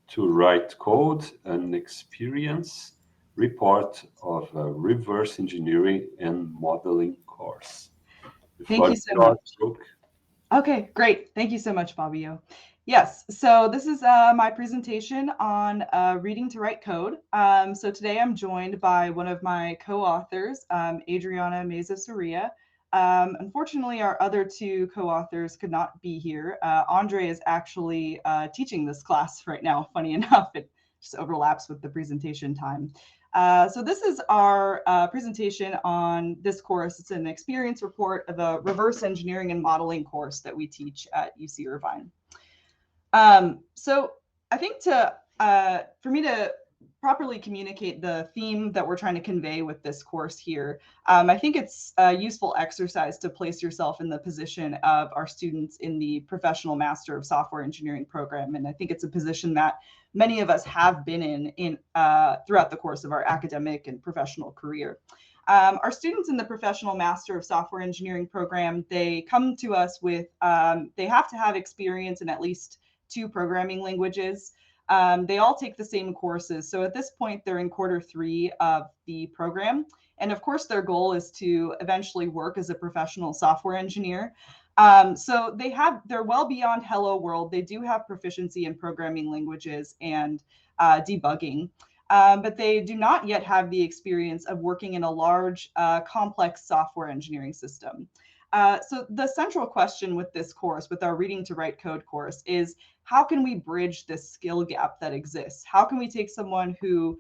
to Write Code, an experience report of a reverse engineering and modeling course. The Thank floor you is so yours, much. Brooke. Okay, great. Thank you so much, Fabio. Yes, so this is my presentation on reading to write code. So today I'm joined by one of my co-authors, Adriana Meza Soria. Unfortunately, our other two co-authors could not be here. Andre is actually teaching this class right now. Funny enough, it just overlaps with the presentation time. So this is our presentation on this course. It's an experience report of a reverse engineering and modeling course that we teach at UC Irvine. So I think for me to properly communicate the theme that we're trying to convey with this course here, I think it's a useful exercise to place yourself in the position of our students in the Professional Master of Software Engineering program. And I think it's a position that many of us have been in throughout the course of our academic and professional career. Our students in the Professional Master of Software Engineering program, they come to us with, they have to have experience in at least 2 programming languages. They all take the same courses. So at this point, they're in quarter 3 of the program. And of course, their goal is to eventually work as a professional software engineer. So they're well beyond Hello World. They do have proficiency in programming languages and debugging. But they do not yet have the experience of working in a large, complex software engineering system. So the central question with this course, with our Reading to Write Code course, is how can we bridge this skill gap that exists? How can we take someone who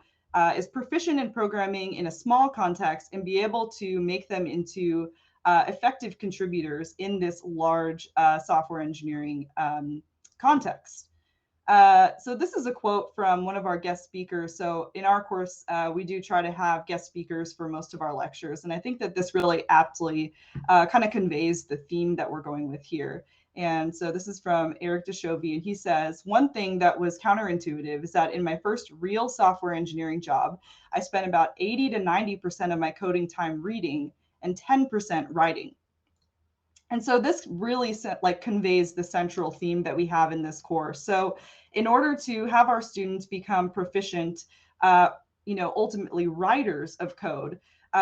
is proficient in programming in a small context and be able to make them into effective contributors in this large software engineering context? So this is a quote from one of our guest speakers. So in our course, we do try to have guest speakers for most of our lectures. And I think that this really aptly kind of conveys the theme that we're going with here. And so this is from Eric Deshovy, and he says, one thing that was counterintuitive is that in my first real software engineering job, I spent about 80 to 90% of my coding time reading and 10% writing. And so this really conveys the central theme that we have in this course. So in order to have our students become proficient, ultimately writers of code,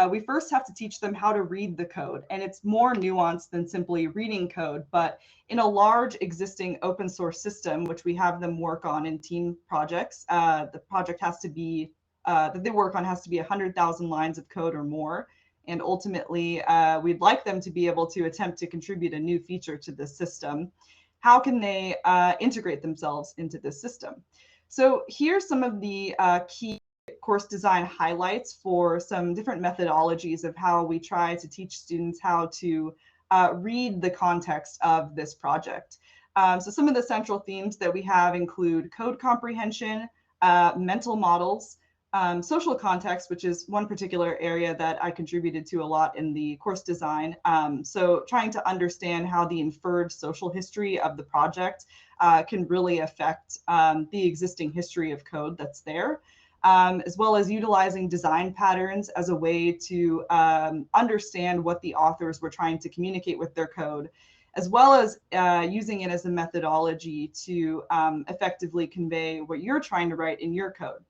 we first have to teach them how to read the code. And it's more nuanced than simply reading code, but in a large existing open source system, which we have them work on in team projects, the project has to be, that they work on has to be 100,000 lines of code or more. And ultimately, we'd like them to be able to attempt to contribute a new feature to this system. How can they integrate themselves into this system? So here's some of the key course design highlights for some different methodologies of how we try to teach students how to read the context of this project. So some of the central themes that we have include code comprehension, mental models, social context, which is one particular area that I contributed to a lot in the course design. So trying to understand how the inferred social history of the project can really affect the existing history of code that's there, as well as utilizing design patterns as a way to understand what the authors were trying to communicate with their code, as well as using it as a methodology to effectively convey what you're trying to write in your code.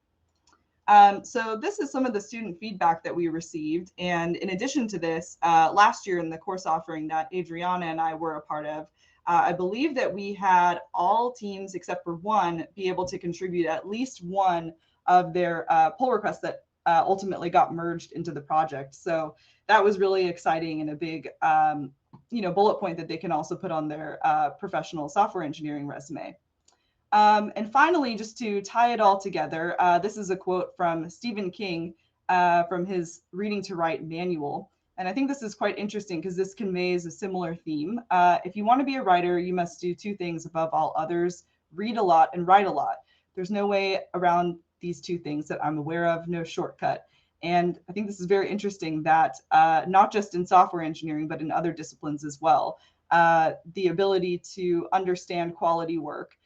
So this is some of the student feedback that we received. And in addition to this, last year in the course offering that Adriana and I were a part of, I believe that we had all teams except for one be able to contribute at least one of their pull requests that ultimately got merged into the project. So that was really exciting and a big bullet point that they can also put on their professional software engineering resume. And finally, just to tie it all together, this is a quote from Stephen King from his Reading to Write manual. And I think this is quite interesting because this conveys a similar theme. If you want to be a writer, you must do 2 things above all others: read a lot and write a lot. There's no way around these 2 things that I'm aware of, no shortcut. And I think this is very interesting that not just in software engineering, but in other disciplines as well, the ability to understand quality work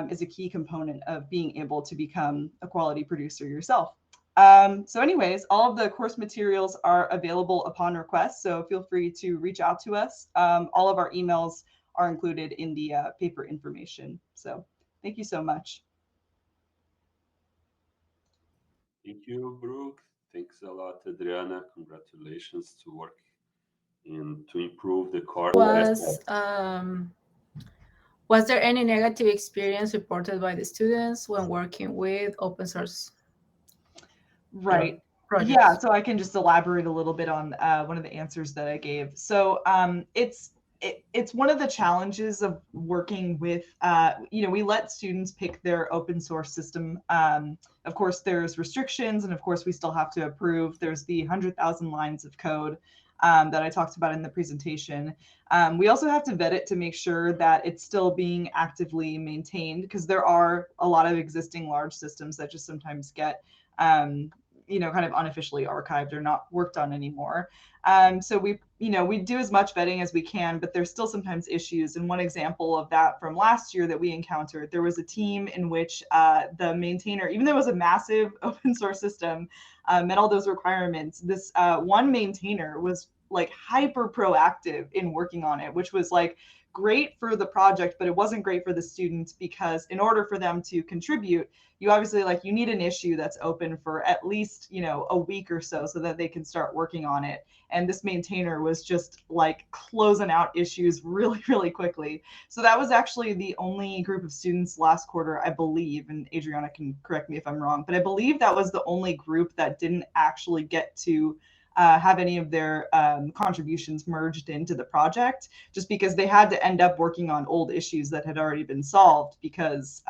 is a key component of being able to become a quality producer yourself. So anyways, all of the course materials are available upon request, so feel free to reach out to us. All of our emails are included in the paper information. So thank you so much. Thank you, Brooke. Thanks a lot, Adriana. Congratulations to work to improve the course. Was there any negative experience reported by the students when working with open source Right. projects? Yeah, so I can just elaborate a little bit on one of the answers that I gave. So it's one of the challenges of working with, we let students pick their open source system. Of course, there's restrictions, and of course, we still have to approve. There's the 100,000 lines of code that I talked about in the presentation. We also have to vet it to make sure that it's still being actively maintained, because there are a lot of existing large systems that just sometimes get kind of unofficially archived or not worked on anymore. So we do as much vetting as we can, but there's still sometimes issues. And one example of that from last year that we encountered, there was a team in which the maintainer, even though it was a massive open source system, met all those requirements. This one maintainer was like hyper proactive in working on it, which was like great for the project, but it wasn't great for the students, because in order for them to contribute, you obviously you need an issue that's open for at least, a week or so that they can start working on it. And this maintainer was just like closing out issues really, really quickly. So that was actually the only group of students last quarter, I believe, and Adriana can correct me if I'm wrong, but I believe that was the only group that didn't actually get to have any of their contributions merged into the project, just because they had to end up working on old issues that had already been solved, because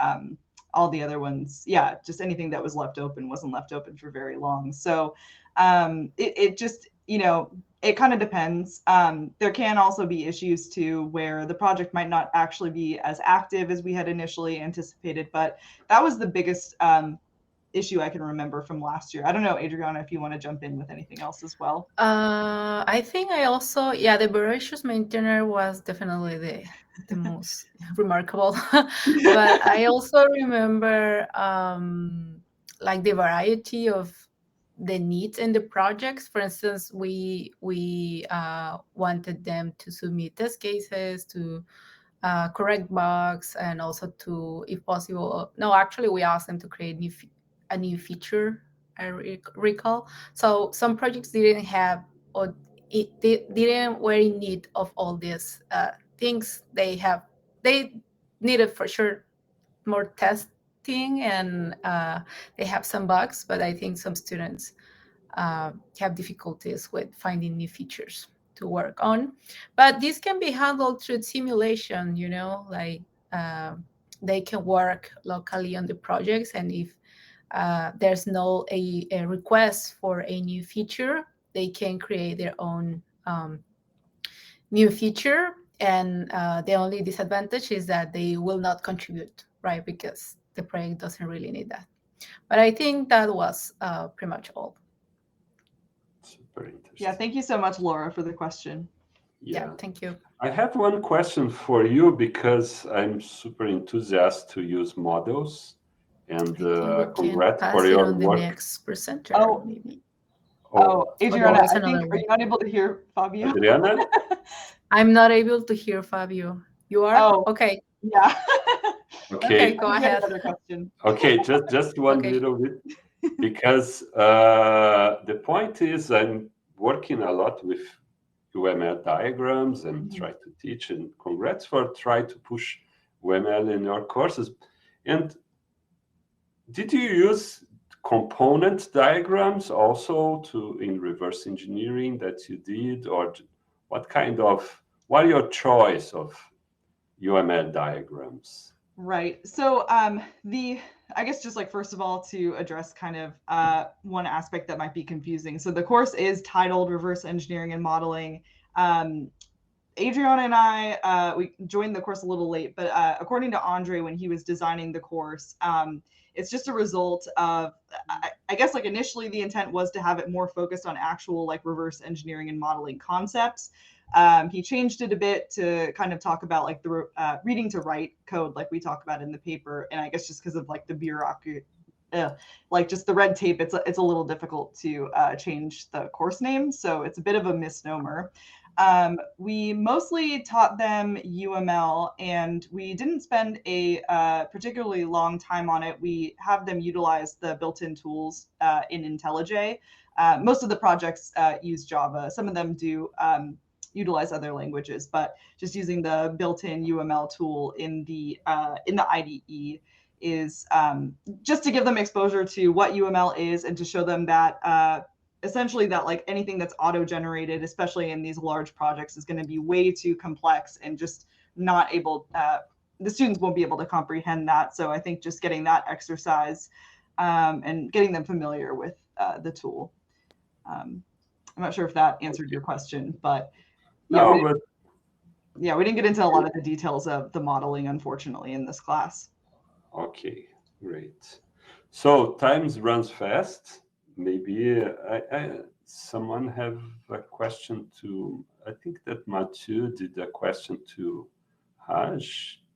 all the other ones, just anything that was left open wasn't left open for very long. So it just, it kind of depends. There can also be issues too where the project might not actually be as active as we had initially anticipated, but that was the biggest issue I can remember from last year. I don't know, Adriana, if you want to jump in with anything else as well. I think I also, the voracious maintainer was definitely the most remarkable. But I also remember like the variety of the needs in the projects. For instance, we wanted them to submit test cases, to correct bugs, and also to, if possible, no, actually we asked them to create a new feature, I recall. So some projects didn't have, or they didn't were in need of all these things. They needed for sure more testing, and they have some bugs, but I think some students have difficulties with finding new features to work on. But this can be handled through simulation, they can work locally on the projects, and if there's no a request for a new feature, they can create their own new feature. And the only disadvantage is that they will not contribute, right? Because the project doesn't really need that. But I think that was pretty much all. Super interesting. Yeah, thank you so much, Laura, for the question. Yeah, thank you. I have one question for you, because I'm super enthusiastic to use models, and congrats for your on work. The next presenter, maybe. Adriana, I think, are you not able to hear Fabio? Adriana? I'm not able to hear Fabio. You are? Oh, okay. Yeah. Okay. Go ahead. Another question. Okay, just one little bit, because the point is I'm working a lot with UML diagrams and try to teach, and congrats for trying to push UML in your courses. And did you use component diagrams also in reverse engineering that you did, or what are your choice of UML diagrams? Right. So I guess just first of all, to address kind of one aspect that might be confusing. So the course is titled Reverse Engineering and Modeling. Adriana and I, we joined the course a little late, but according to Andre, when he was designing the course, it's just a result of, I guess initially the intent was to have it more focused on actual reverse engineering and modeling concepts. He changed it a bit to kind of talk about the reading to write code like we talk about in the paper. And I guess just because of the bureaucracy, just the red tape, it's a little difficult to change the course name. So it's a bit of a misnomer. We mostly taught them UML, and we didn't spend a particularly long time on it. We have them utilize the built-in tools in IntelliJ. Most of the projects use Java. Some of them do utilize other languages, but just using the built-in UML tool in the IDE is just to give them exposure to what UML is and to show them that essentially that like anything that's auto-generated, especially in these large projects, is going to be way too complex and just not able, the students won't be able to comprehend that. So I think just getting that exercise and getting them familiar with the tool. I'm not sure if that answered your question, but yeah, No, we didn't get into a lot of the details of the modeling, unfortunately, in this class. okay, great. So times runs fast. Maybe someone have a question to, I think that Mathieu did a question to Raj.